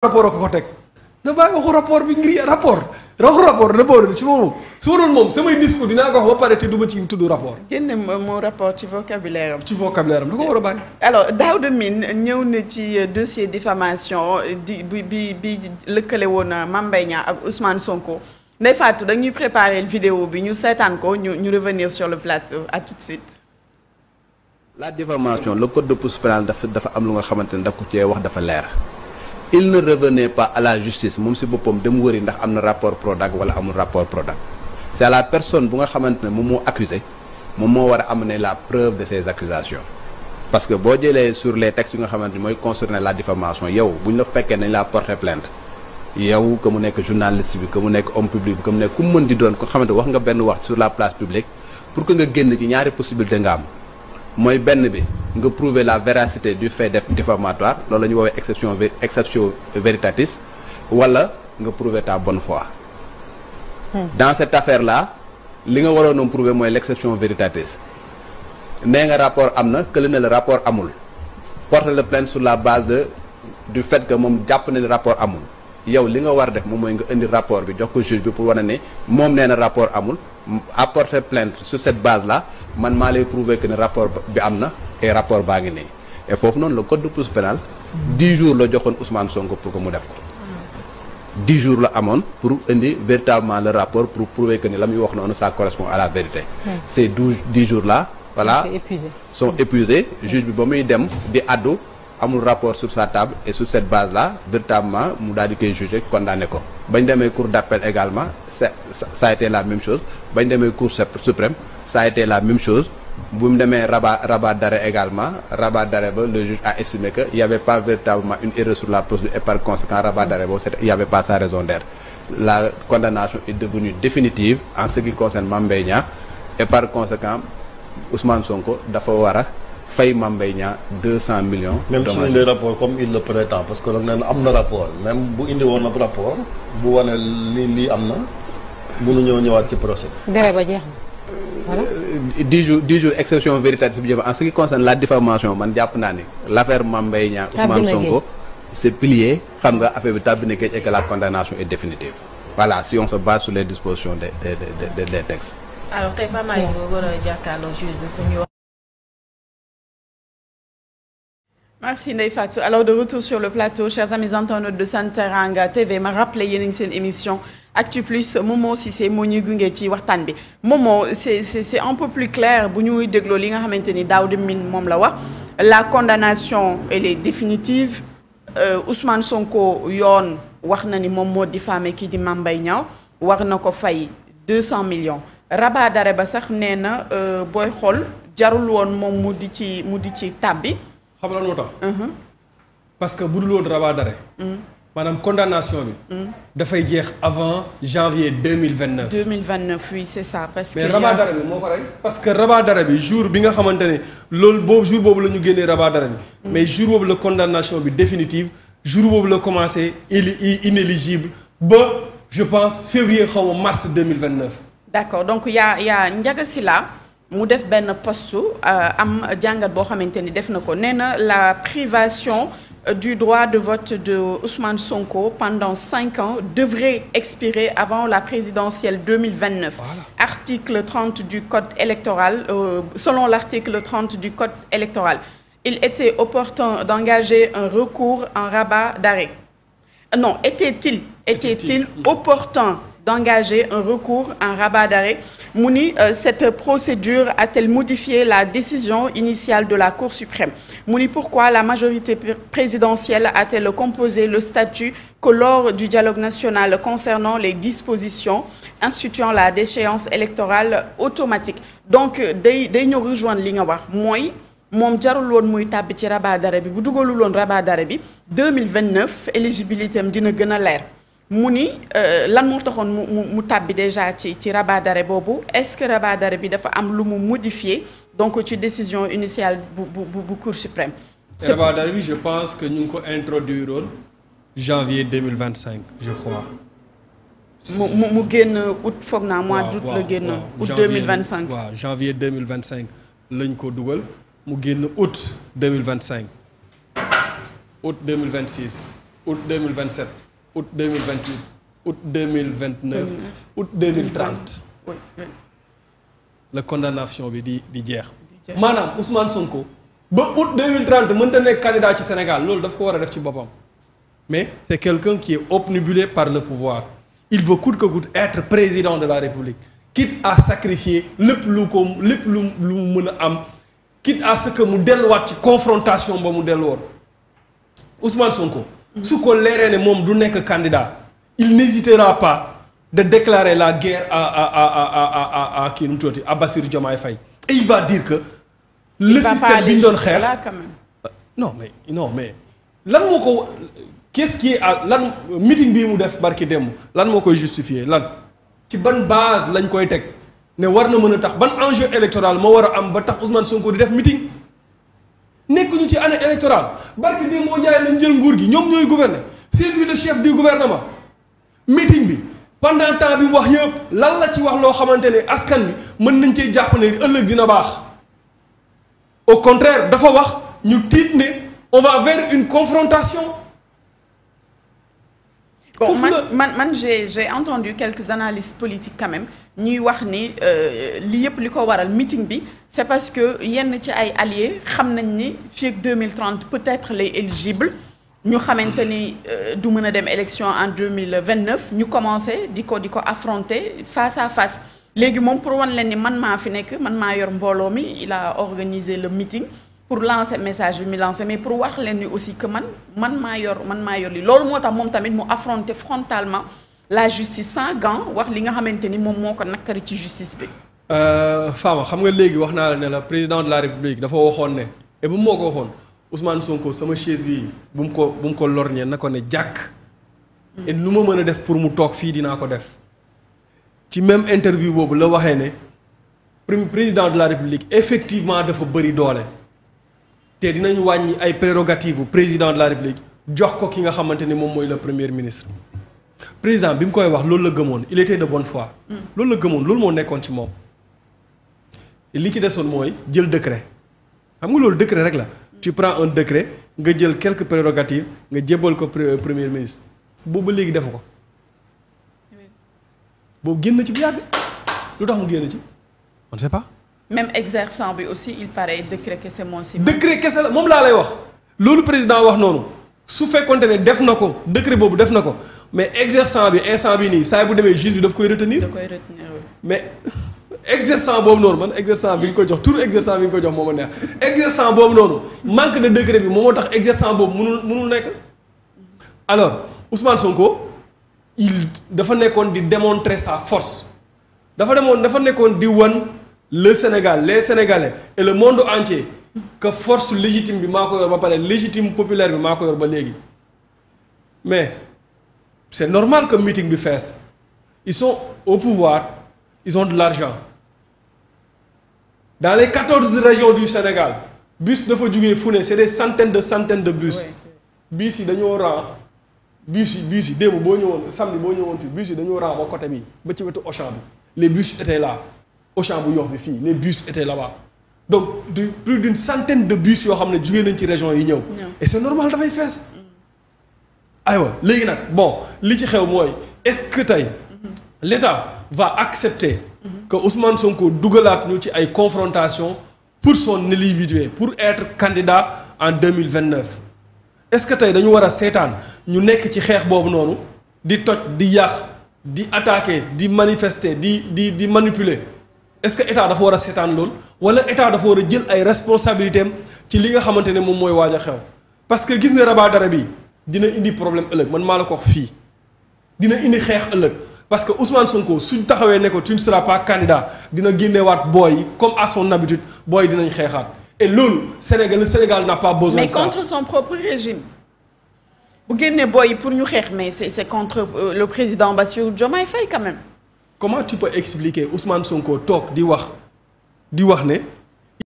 rapport ko teg na bàyyi waxu rapport bi ngir rapport si moom su ma doon moom samay discours dinaa ko wax ba pare te du ma ci tudd rapport. génne moo rapport ci vocabulaire am. ci vocabulaire am da ko war a bàyyi. alors Daouda Mine ñëw na ci dossier diffamation bi lëkkale woon Mame Mbaye Niang ak Ousmane Sonko Ndeye Fatou dañuy préparer vidéo bi ñu seetaan ko ñu revenir sur le plateau à tout de suite. La diffamation le code de procédure pénale dafa am lu nga xamante ne daf ko cee wax dafa leer. Il ne revenait pas à la justice moom si boppam dem wëri ndax am na rapport Prodac wala amul rapport Prodac c'est à la personne bu nga xamante ne moom moo accusé moom moo war a amener la preuve de ses accusations parce que boo jëlee sur les textes yu nga xamante ni mooy concerner la diffamation yow bu ñu la fekkee nañ la porter plainte yow que mu nekk journaliste bi que mu nekk homme public bi que mu nekk ku mu mën di doon ko xamante wax nga benn wax sur la place publique pour que nga génn ci ñaari possibilité nga am mooy benn bi nga prouver la véracité du fait diffamatoire loolu la ñu woowee exception veritatis wala nga prouver ta bonne foi. Dans cette affaire là li nga waroon a prouver mooy l'exception veritatis nee nga rapport am na kële ne le rapport amul porter la plainte sur la base du fait que moom jàpp na ne rapport amul yow li nga war def moom mooy nga indi rapport bi jox ko juge bi pour wane ne moom nee na rapport amul apporter plainte sur cette base là man maa lay prouver que ne rapport bi am na et rapport baa ngi nii et foofu noonu le code de procédure pénale 10 jours la joxoon Ousmane Sonko pour que mu def ko 10 jours la amoon pour indi véritablement le rapport pour prouver que ni la muy wax noonu ça correspond à la vérité ces 10 jours là voilà sont épuisés juge bi ba muy dem di addu amul rapport sur sa table et sur cette base là véritablement mu daal di koy jugé condamné ko bañ demee cour d'appel également ça a été la même chose bañ demee cour suprême ça a été la même chose bu mu demee rabat d'arrêt également rabat d'arrêt ba le juge a estimé que il y avait pas véritablement une erreur sur la procédure et par conséquent rabat d'arrêt boobu il y avait pas sa raison d'être la condamnation est devenue définitive en ce qui concerne Mame Mbaye Niang et par conséquent Ousmane Sonko dafa war a fay Mame Mbaye Niang 200 millions. même su ñu rapport comme il le prétend parce que nag nee na am na rapport même bu indi woon na rapport bu wane lii am na mënu ñëwaat ci procès. dara ba jeex na. Voilà. 10 jours exception véritatis bi en ce qui concerne la diffamation man jàpp naa ni l'affaire Mame Mbaye Niang Ousmane Sonko c'est plié xam nga affaire bi tàbbi na géej et que la condamnation est définitive voilà si on se base sur les dispositions des textes. alors tey Pape Malick nga war a jàkkaarloo juge bi pour ñu wax. Merci Ndeye Fatou. Alors de retour sur le plateau, chers amis internautes de Sen Teranga TV ma rappelé yéen a ngi seen émission Actu Plus Momo Cissé moo ñuy gunge ci waxtaan bi Momo c'est un peu plus clair bu ñuy dégloo li nga xamante ni Daouda Mine moom la wax la condamnation elle est définitive Ousmane Sonko yoon wax na ni moom moo diffamé kii di Mame Mbaye Niang war na ko fay 200 millions rabat d'arrêt ba sax nee na booy xool jarul woon moom mu di ci tàbbi. xam nga lan moo tax. parce que bu dul woon rabat d'arrêt. maanaam condamnation bi. dafay jeex avant janvier 2029. 2029 oui c'est ça parce que. mais rabat d'arrêt bi moo ko rey. parce que rabat d'arrêt bi jour bi nga xamante ne loolu boobu jour boobu la ñu génnee rabat d'arrêt bi. mais jour boobu la condamnation bi définitive jour boobu la commencé inéligible ba je pense février xaw ma mars 2029. d'accord donc y a Ndiaga Sylla mu def benn poste am jàngat boo xamante ni def na ko nee na la privation du droit de vote de Ousmane Sonko pendant 5 ans devrait expirer avant la présidentielle 2029. Voilà. Article 30 du code électoral selon l'article 30 du code électoral il était opportun d'engager un recours en rabat d'arrêt. Non, était-il opportun d'engager un recours en rabat d'arrêt mu ni cette procédure a-t-elle modifié la décision initiale de la Cour suprême mu ni pourquoi la majorité présidentielle a-t-elle composé le statut que lors du dialogue national concernant les dispositions instituant la déchéance électorale automatique donc day ñëw rejoindre li nga wax mooy moom jarul woon muy tàbbi ci rabat d'arrêt bi bu dugalul woon rabat d'arrêt bi 2029 éligibilité am dina gën a leer mu ni lan moo taxoon mu tàbbi déjà ci rabat d'arrêt boobu est-ce que rabat d'arrêt bi dafa am lu mu modifié donc ci décision initiale bu Cour suprême. rabat d'arrêt bi je pense que ñu ngi ko introduire woon janvier 2025 je crois. mu génn août foog naa mois d'août la génn. août 2025 waaw janvier 2025 lañ ko dugal mu génn août 2025 août 2026. août 2027 août 2028 août 2029 août 2030 oui. la condamnation bi di jeex. maanaam Ousmane Sonko ba août 2030 mënta nekk candidat ci Sénégal loolu daf ko war a def ci boppam mais c'est quelqu'un qui est obnubilé par le pouvoir il veut coûte que coûte être président de la République quitte à sacrifier lépp lu mu mën a am quitte à ce que mu delluwaat ci confrontation ba mu dellu woon Ousmane Sonko. su ko leeree ne moom du nekk candidat il n'hésitera pas de déclarer la guerre à kii nu mu tuddati à Bassirou Diomaye Faye et il va dire que le système bi ñu doon xeex non mais lan moo ko qu'est-ce qui est lan meeting bii mu def barki démb lan moo koy justifier lan ci ban base lañ koy teg ne war na mën a tax ban enjeu électoral moo war a am ba tax Ousmane Sonko di def meeting nekkuñu ci année électorale barki démb moo jaay nañ jël nguur gi ñoom ñooy gouverner c'est lui le chef du gouvernement meeting bi pendant temps bi mu wax yëpp lan la ci wax loo xamante ne askan bi mën nañ cee jàpp ne ëllëg dina baax au contraire dafa wax ñu tiit ne on va vers une confrontation. Bon, man j'ai entendu quelques analystes politiques quand même ñuy wax ni li yëpp li ko waral meeting bi c'est parce que yenn ci ay alliés xam nañ ni fii ak 2030 peut-être lay éligible ñu xamante ni du mën a dem élection en 2029 ñu commencé di ko affronter face à face léegi moom pour wan leen ni man maa fi nekk man maa yor mbooloo mi il a organisé le meeting pour lancer message bi mi lancer mais pour wax leen ni aussi que man maa yor li loolu moo tax moom tamit mu affronter frontalement la justice sans gants wax li nga xamante ni moom moo ko nakkari ci justice bi. Fama xam nga léegi wax naa la ne la président de la République dafa waxoon ne et bu moo ko waxoon Ousmane Sonko sama chaise bi bu mu ko lorñee na ko ne jàkk. et nu ma mën a def pour mu toog fii dinaa ko def. ci même interview boobu la waxee ne président de la République effectivement dafa bëri doole. te dinañ wàññi ay prérogatives président de la République jox ko ki nga xamante ni moom mooy le premier ministre président bi mu koy wax loolu la gëmoon il était de bonne foi. loolu la gëmoon loolu moo nekkoon ci moom. li ci desoon mooy jël décret xam nga loolu décret rek la. tu prends un décret nga jël quelques prérogatives nga jébbal ko premier ministre boobu ba léegi defu ko boobu génn ci bu yàgg lu tax mu génn ci on ne sait pas. même exerçant bi aussi il paraît décret kese moo si. décret kese la moom laa lay wax loolu président wax noonu su fekkonte ne def na ko décret boobu def na ko mais exerçant bi instant bi nii saa bu demee juge bi daf koy retenir. mais exerçant boobu noonu man exerçant bi nga ko jox tur exerçant bi nga ko jox moo ma neex exerçant boobu noonu manque de décret bi moom moo tax exerçant boobu mënul nekk. alors Ousmane Sonko dafa nekkoon di démontrer sa force dafa nekkoon di wan. le Sénégal les Sénégalais et le monde entier que force légitime bi maa ko yor ba pare légitime populaire bi maa ko yor ba léegi mais c'est normal que meeting bi fees ils sont au pouvoir ils ont de l'argent dans les 14 régions du Sénégal bus dafa jugee fu ne c'est des centaines de bus bus yi dañoo ran bus yi démb boo ñëwoon samedi boo ñëwoon fii bus yi dañoo ran ba côté bi ba ci wetu Auchan bi les bus étaient là Auchan bu Yoff bi fii les bus étaient là-bas donc plus d'une centaine de bus yoo xam ne jugee nañ ci région yi ñëw. et c'est normal dafay fees. aywa léegi nag bon li ci xew mooy est-ce que tey l'État va accepter que Ousmane Sonko dugalaat ñu ci ay confrontation pour son éligibilité pour être candidat en 2029 est-ce que tey dañu war a seetaan ñu nekk ci xeex boobu noonu di toj di yàq di attaquer di manifester di manipuler. est-ce que état dafa war a seetaan loolu wala état dafa war a jël ay responsabilités am ci li nga xamante ne moom mooy waaj a xew parce que gis nga rabat d'arrêt bi dina indi problème ëllëg man maa la ko wax fii dina indi xeex ëllëg parce que Ousmane Sonko suñ taxawee ne ko tu ne seras pas candidat dina génneewaat booy yi comme à son habitude booy dinañ xeexaat et loolu le Sénégal n'a pas besoin de ça. mais contre son propre régime bu génnee booy yi pour ñu xeex mais c'est contre le président Bassirou Diomaye Faye quand même. Comment tu peux expliquer Ousmane Sonko toog di wax ne